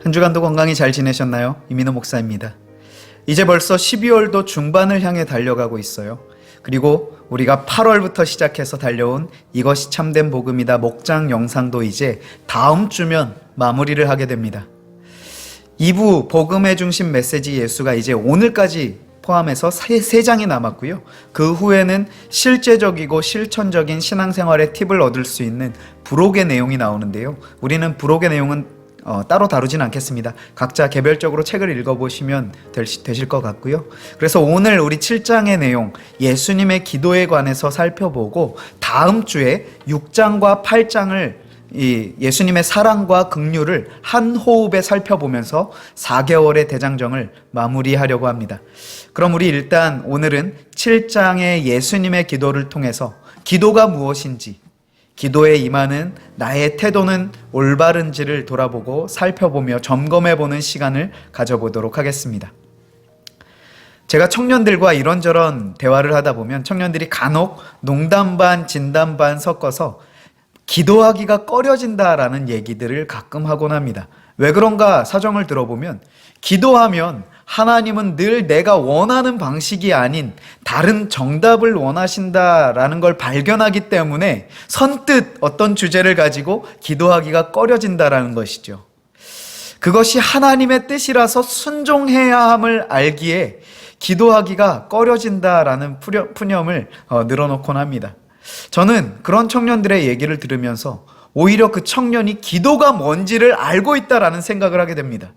한 주간도 건강히 잘 지내셨나요? 이민호 목사입니다. 이제 벌써 12월도 중반을 향해 달려가고 있어요. 그리고 우리가 8월부터 시작해서 달려온 이것이 참된 복음이다 목장 영상도 이제 다음 주면 마무리를 하게 됩니다. 2부 복음의 중심 메시지 예수가 이제 오늘까지 포함해서 3장이 남았고요. 그 후에는 실제적이고 실천적인 신앙생활의 팁을 얻을 수 있는 부록의 내용이 나오는데요. 우리는 부록의 내용은 따로 다루진 않겠습니다. 각자 개별적으로 책을 읽어보시면 되실 것 같고요. 그래서 오늘 우리 7장의 내용, 예수님의 기도에 관해서 살펴보고 다음 주에 6장과 8장을 예수님의 사랑과 긍휼을 한 호흡에 살펴보면서 4개월의 대장정을 마무리하려고 합니다. 그럼 우리 일단 오늘은 7장의 예수님의 기도를 통해서 기도가 무엇인지, 기도에 임하는 나의 태도는 올바른지를 돌아보고 살펴보며 점검해보는 시간을 가져보도록 하겠습니다. 제가 청년들과 이런저런 대화를 하다 보면 청년들이 간혹 농담 반 진담 반 섞어서 기도하기가 꺼려진다라는 얘기들을 가끔 하곤 합니다. 왜 그런가 사정을 들어보면 기도하면 하나님은 늘 내가 원하는 방식이 아닌 다른 정답을 원하신다라는 걸 발견하기 때문에 선뜻 어떤 주제를 가지고 기도하기가 꺼려진다라는 것이죠. 그것이 하나님의 뜻이라서 순종해야 함을 알기에 기도하기가 꺼려진다라는 푸념을 늘어놓곤 합니다. 저는 그런 청년들의 얘기를 들으면서 오히려 그 청년이 기도가 뭔지를 알고 있다라는 생각을 하게 됩니다.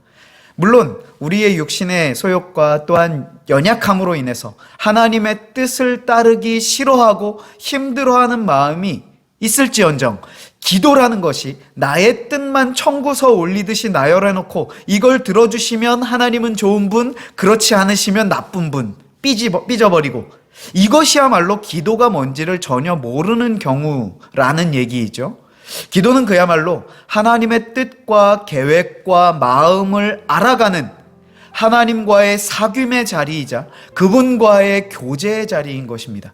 물론 우리의 육신의 소욕과 또한 연약함으로 인해서 하나님의 뜻을 따르기 싫어하고 힘들어하는 마음이 있을지언정 기도라는 것이 나의 뜻만 청구서 올리듯이 나열해놓고 이걸 들어주시면 하나님은 좋은 분, 그렇지 않으시면 나쁜 분, 삐져버리고 이것이야말로 기도가 뭔지를 전혀 모르는 경우라는 얘기이죠. 기도는 그야말로 하나님의 뜻과 계획과 마음을 알아가는 하나님과의 사귐의 자리이자 그분과의 교제의 자리인 것입니다.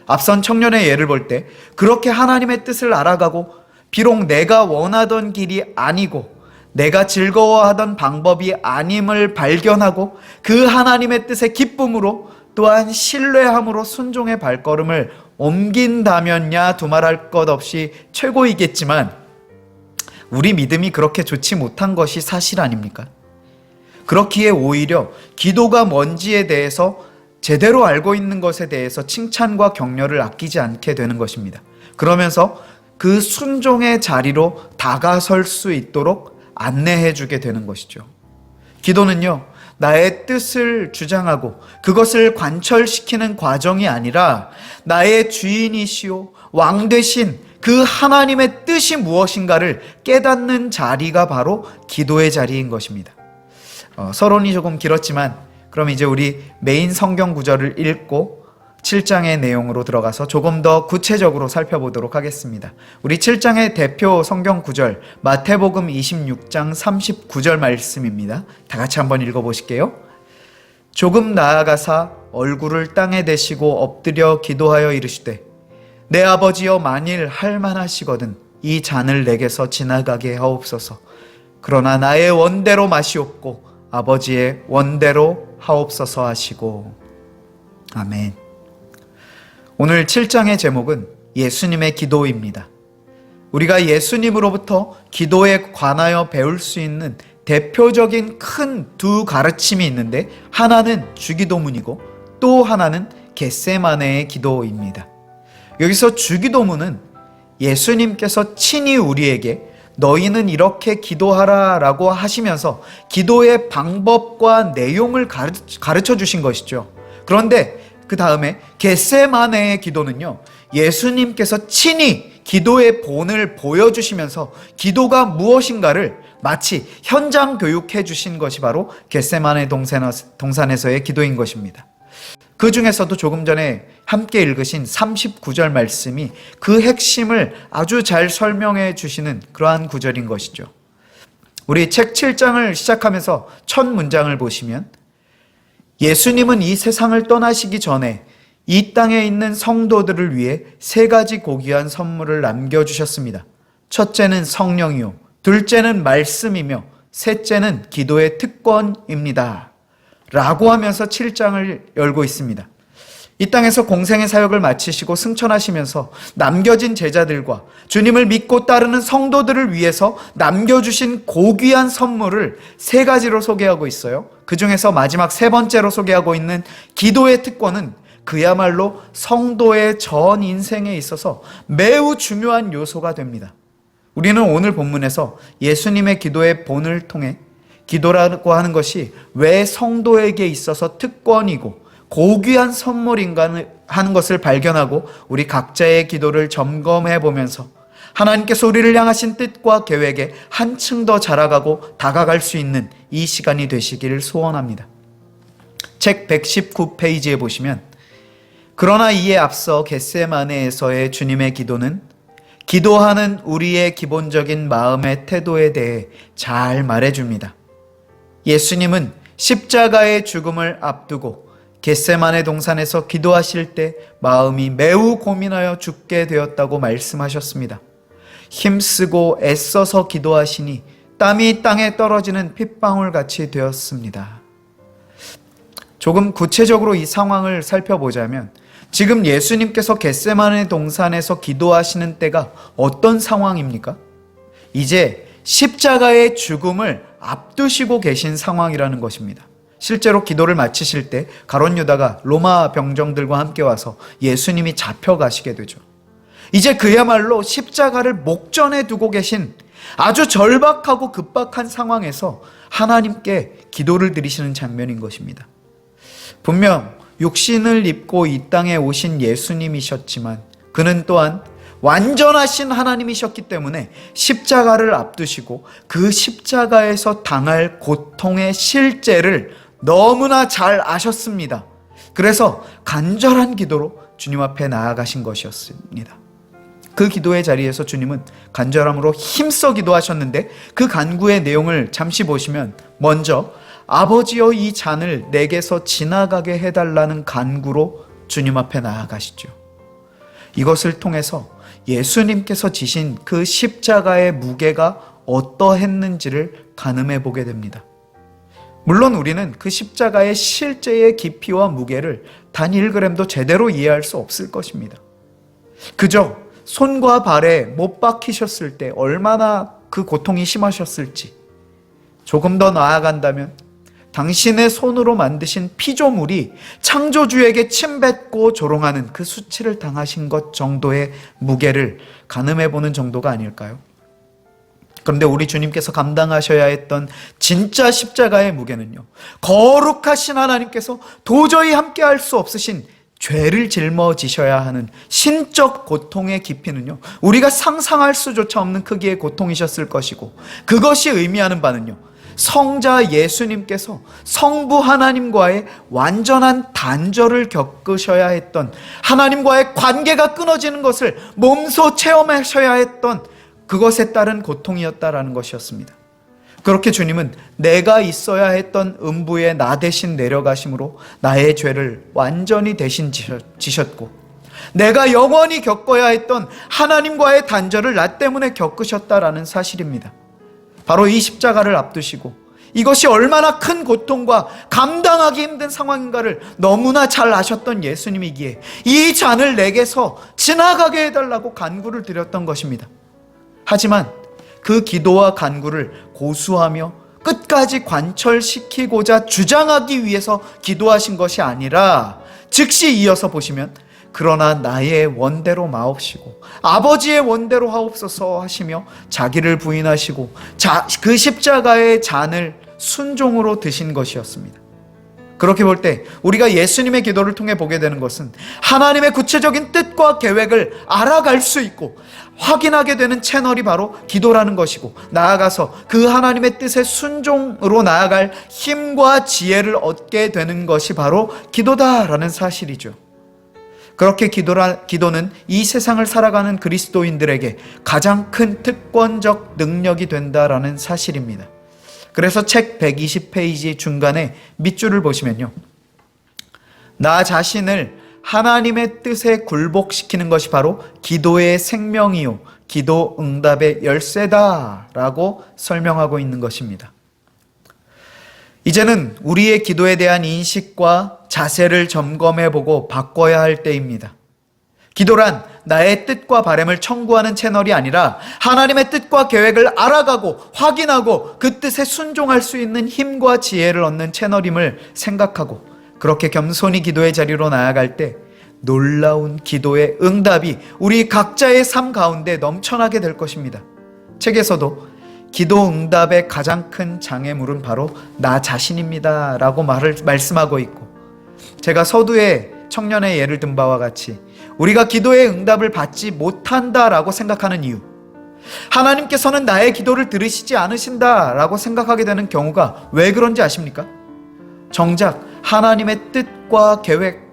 앞선 청년의 예를 볼 때 그렇게 하나님의 뜻을 알아가고 비록 내가 원하던 길이 아니고 내가 즐거워하던 방법이 아님을 발견하고 그 하나님의 뜻의 기쁨으로 또한 신뢰함으로 순종의 발걸음을 옮긴다면야 두말할 것 없이 최고이겠지만 우리 믿음이 그렇게 좋지 못한 것이 사실 아닙니까? 그렇기에 오히려 기도가 뭔지에 대해서 제대로 알고 있는 것에 대해서 칭찬과 격려를 아끼지 않게 되는 것입니다. 그러면서 그 순종의 자리로 다가설 수 있도록 안내해 주게 되는 것이죠. 기도는요, 나의 뜻을 주장하고 그것을 관철시키는 과정이 아니라 나의 주인이시오 왕 되신 그 하나님의 뜻이 무엇인가를 깨닫는 자리가 바로 기도의 자리인 것입니다. 서론이 조금 길었지만 그럼 이제 우리 메인 성경 구절을 읽고 7장의 내용으로 들어가서 조금 더 구체적으로 살펴보도록 하겠습니다. 우리 7장의 대표 성경 구절 마태복음 26장 39절 말씀입니다. 다 같이 한번 읽어보실게요. 조금 나아가사 얼굴을 땅에 대시고 엎드려 기도하여 이르시되 내 아버지여 만일 할만하시거든 이 잔을 내게서 지나가게 하옵소서. 그러나 나의 원대로 마시옵고 아버지의 원대로 하옵소서 하시고. 아멘. 오늘 7장의 제목은 예수님의 기도입니다. 우리가 예수님으로부터 기도에 관하여 배울 수 있는 대표적인 큰 두 가르침이 있는데 하나는 주기도문이고 또 하나는 겟세마네의 기도입니다. 여기서 주기도문은 예수님께서 친히 우리에게 너희는 이렇게 기도하라 라고 하시면서 기도의 방법과 내용을 가르쳐 주신 것이죠. 그런데 그 다음에 겟세마네의 기도는요, 예수님께서 친히 기도의 본을 보여주시면서 기도가 무엇인가를 마치 현장 교육해 주신 것이 바로 겟세마네 동산에서의 기도인 것입니다. 그 중에서도 조금 전에 함께 읽으신 39절 말씀이 그 핵심을 아주 잘 설명해 주시는 그러한 구절인 것이죠. 우리 책 7장을 시작하면서 첫 문장을 보시면 예수님은 이 세상을 떠나시기 전에 이 땅에 있는 성도들을 위해 3가지 고귀한 선물을 남겨주셨습니다. 첫째는 성령이요, 둘째는 말씀이며 셋째는 기도의 특권입니다. 라고 하면서 7장을 열고 있습니다. 이 땅에서 공생의 사역을 마치시고 승천하시면서 남겨진 제자들과 주님을 믿고 따르는 성도들을 위해서 남겨주신 고귀한 선물을 세 가지로 소개하고 있어요. 그 중에서 마지막 세 번째로 소개하고 있는 기도의 특권은 그야말로 성도의 전 인생에 있어서 매우 중요한 요소가 됩니다. 우리는 오늘 본문에서 예수님의 기도의 본을 통해 기도라고 하는 것이 왜 성도에게 있어서 특권이고 고귀한 선물인가 하는 것을 발견하고 우리 각자의 기도를 점검해 보면서 하나님께서 우리를 향하신 뜻과 계획에 한층 더 자라가고 다가갈 수 있는 이 시간이 되시기를 소원합니다. 책 119페이지에 보시면 그러나 이에 앞서 겟세마네에서의 주님의 기도는 기도하는 우리의 기본적인 마음의 태도에 대해 잘 말해줍니다. 예수님은 십자가의 죽음을 앞두고 겟세마네 동산에서 기도하실 때 마음이 매우 고민하여 죽게 되었다고 말씀하셨습니다. 힘쓰고 애써서 기도하시니 땀이 땅에 떨어지는 핏방울 같이 되었습니다. 조금 구체적으로 이 상황을 살펴보자면 지금 예수님께서 겟세마네 동산에서 기도하시는 때가 어떤 상황입니까? 이제 십자가의 죽음을 앞두시고 계신 상황이라는 것입니다. 실제로 기도를 마치실 때 가룟 유다가 로마 병정들과 함께 와서 예수님이 잡혀가시게 되죠. 이제 그야말로 십자가를 목전에 두고 계신 아주 절박하고 급박한 상황에서 하나님께 기도를 드리시는 장면인 것입니다. 분명 육신을 입고 이 땅에 오신 예수님이셨지만 그는 또한 완전하신 하나님이셨기 때문에 십자가를 앞두시고 그 십자가에서 당할 고통의 실제를 너무나 잘 아셨습니다. 그래서 간절한 기도로 주님 앞에 나아가신 것이었습니다. 그 기도의 자리에서 주님은 간절함으로 힘써 기도하셨는데 그 간구의 내용을 잠시 보시면 먼저 아버지여 이 잔을 내게서 지나가게 해달라는 간구로 주님 앞에 나아가시죠. 이것을 통해서 예수님께서 지신 그 십자가의 무게가 어떠했는지를 가늠해 보게 됩니다. 물론 우리는 그 십자가의 실제의 깊이와 무게를 단 1g도 제대로 이해할 수 없을 것입니다. 그저 손과 발에 못 박히셨을 때 얼마나 그 고통이 심하셨을지, 조금 더 나아간다면 당신의 손으로 만드신 피조물이 창조주에게 침뱉고 조롱하는 그 수치를 당하신 것 정도의 무게를 가늠해 보는 정도가 아닐까요? 그런데 우리 주님께서 감당하셔야 했던 진짜 십자가의 무게는요, 거룩하신 하나님께서 도저히 함께할 수 없으신 죄를 짊어지셔야 하는 신적 고통의 깊이는요, 우리가 상상할 수조차 없는 크기의 고통이셨을 것이고, 그것이 의미하는 바는요, 성자 예수님께서 성부 하나님과의 완전한 단절을 겪으셔야 했던, 하나님과의 관계가 끊어지는 것을 몸소 체험하셔야 했던 그것에 따른 고통이었다라는 것이었습니다. 그렇게 주님은 내가 있어야 했던 음부에 나 대신 내려가심으로 나의 죄를 완전히 대신 지셨고, 내가 영원히 겪어야 했던 하나님과의 단절을 나 때문에 겪으셨다라는 사실입니다. 바로 이 십자가를 앞두시고 이것이 얼마나 큰 고통과 감당하기 힘든 상황인가를 너무나 잘 아셨던 예수님이기에 이 잔을 내게서 지나가게 해달라고 간구를 드렸던 것입니다. 하지만 그 기도와 간구를 고수하며 끝까지 관철시키고자 주장하기 위해서 기도하신 것이 아니라 즉시 이어서 보시면 그러나 나의 원대로 마옵시고 아버지의 원대로 하옵소서 하시며 자기를 부인하시고 그 십자가의 잔을 순종으로 드신 것이었습니다. 그렇게 볼 때 우리가 예수님의 기도를 통해 보게 되는 것은 하나님의 구체적인 뜻과 계획을 알아갈 수 있고 확인하게 되는 채널이 바로 기도라는 것이고, 나아가서 그 하나님의 뜻의 순종으로 나아갈 힘과 지혜를 얻게 되는 것이 바로 기도다라는 사실이죠. 그렇게 기도는 이 세상을 살아가는 그리스도인들에게 가장 큰 특권적 능력이 된다라는 사실입니다. 그래서 책 120페이지 중간에 밑줄을 보시면요, 나 자신을 하나님의 뜻에 굴복시키는 것이 바로 기도의 생명이요 기도 응답의 열쇠다 라고 설명하고 있는 것입니다. 이제는 우리의 기도에 대한 인식과 자세를 점검해보고 바꿔야 할 때입니다. 기도란 나의 뜻과 바람을 청구하는 채널이 아니라 하나님의 뜻과 계획을 알아가고 확인하고 그 뜻에 순종할 수 있는 힘과 지혜를 얻는 채널임을 생각하고 그렇게 겸손히 기도의 자리로 나아갈 때 놀라운 기도의 응답이 우리 각자의 삶 가운데 넘쳐나게 될 것입니다. 책에서도 기도 응답의 가장 큰 장애물은 바로 나 자신입니다 라고 말씀하고 있고, 제가 서두에 청년의 예를 든 바와 같이 우리가 기도의 응답을 받지 못한다라고 생각하는 이유, 하나님께서는 나의 기도를 들으시지 않으신다라고 생각하게 되는 경우가 왜 그런지 아십니까? 정작 하나님의 뜻과 계획,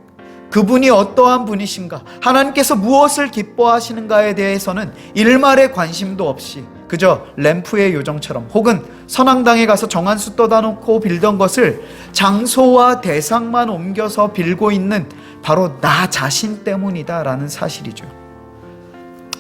그분이 어떠한 분이신가, 하나님께서 무엇을 기뻐하시는가에 대해서는 일말의 관심도 없이 그저 램프의 요정처럼 혹은 선앙당에 가서 정한수 떠다 놓고 빌던 것을 장소와 대상만 옮겨서 빌고 있는 바로 나 자신 때문이다 라는 사실이죠.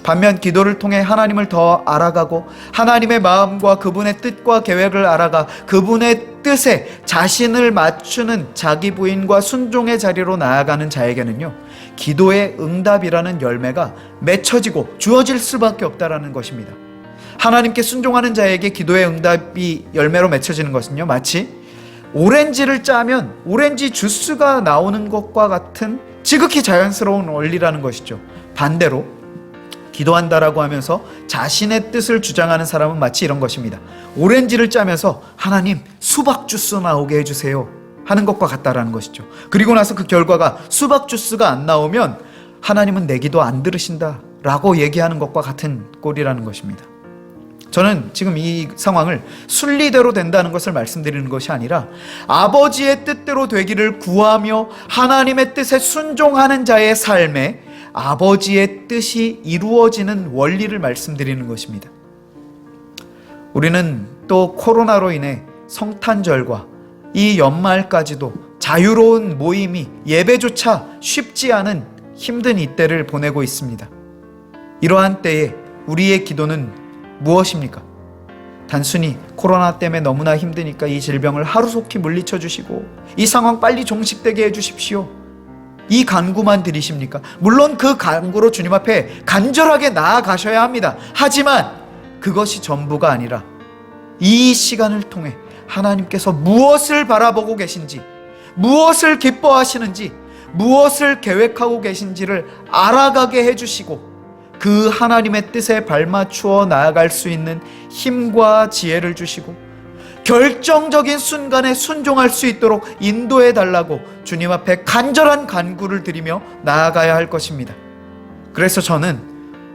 반면 기도를 통해 하나님을 더 알아가고 하나님의 마음과 그분의 뜻과 계획을 알아가 그분의 뜻에 자신을 맞추는 자기 부인과 순종의 자리로 나아가는 자에게는요, 기도의 응답이라는 열매가 맺혀지고 주어질 수밖에 없다라는 것입니다. 하나님께 순종하는 자에게 기도의 응답이 열매로 맺혀지는 것은요, 마치 오렌지를 짜면 오렌지 주스가 나오는 것과 같은 지극히 자연스러운 원리라는 것이죠. 반대로 기도한다라고 하면서 자신의 뜻을 주장하는 사람은 마치 이런 것입니다. 오렌지를 짜면서 하나님 수박 주스 나오게 해주세요 하는 것과 같다라는 것이죠. 그리고 나서 그 결과가 수박 주스가 안 나오면 하나님은 내 기도 안 들으신다 라고 얘기하는 것과 같은 꼴이라는 것입니다. 저는 지금 이 상황을 순리대로 된다는 것을 말씀드리는 것이 아니라 아버지의 뜻대로 되기를 구하며 하나님의 뜻에 순종하는 자의 삶에 아버지의 뜻이 이루어지는 원리를 말씀드리는 것입니다. 우리는 또 코로나로 인해 성탄절과 이 연말까지도 자유로운 모임이 예배조차 쉽지 않은 힘든 이때를 보내고 있습니다. 이러한 때에 우리의 기도는 무엇입니까? 단순히 코로나 때문에 너무나 힘드니까 이 질병을 하루속히 물리쳐 주시고 이 상황 빨리 종식되게 해주십시오, 이 간구만 드리십니까? 물론 그 간구로 주님 앞에 간절하게 나아가셔야 합니다. 하지만 그것이 전부가 아니라 이 시간을 통해 하나님께서 무엇을 바라보고 계신지, 무엇을 기뻐하시는지, 무엇을 계획하고 계신지를 알아가게 해주시고 그 하나님의 뜻에 발맞추어 나아갈 수 있는 힘과 지혜를 주시고 결정적인 순간에 순종할 수 있도록 인도해 달라고 주님 앞에 간절한 간구를 드리며 나아가야 할 것입니다. 그래서 저는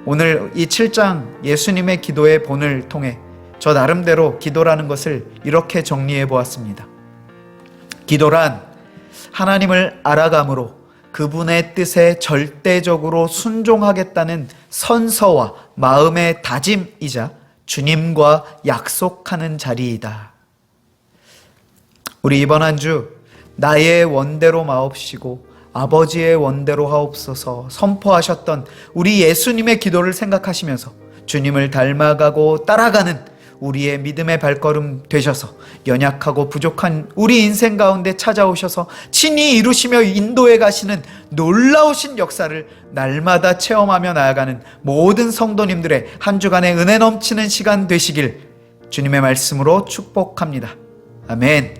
오늘 이 7장 예수님의 기도의 본을 통해 저 나름대로 기도라는 것을 이렇게 정리해 보았습니다. 기도란 하나님을 알아감으로 그분의 뜻에 절대적으로 순종하겠다는 선서와 마음의 다짐이자 주님과 약속하는 자리이다. 우리 이번 한 주 나의 원대로 마옵시고 아버지의 원대로 하옵소서 선포하셨던 우리 예수님의 기도를 생각하시면서 주님을 닮아가고 따라가는 우리의 믿음의 발걸음 되셔서 연약하고 부족한 우리 인생 가운데 찾아오셔서 친히 이루시며 인도해 가시는 놀라우신 역사를 날마다 체험하며 나아가는 모든 성도님들의 한 주간의 은혜 넘치는 시간 되시길 주님의 말씀으로 축복합니다. 아멘.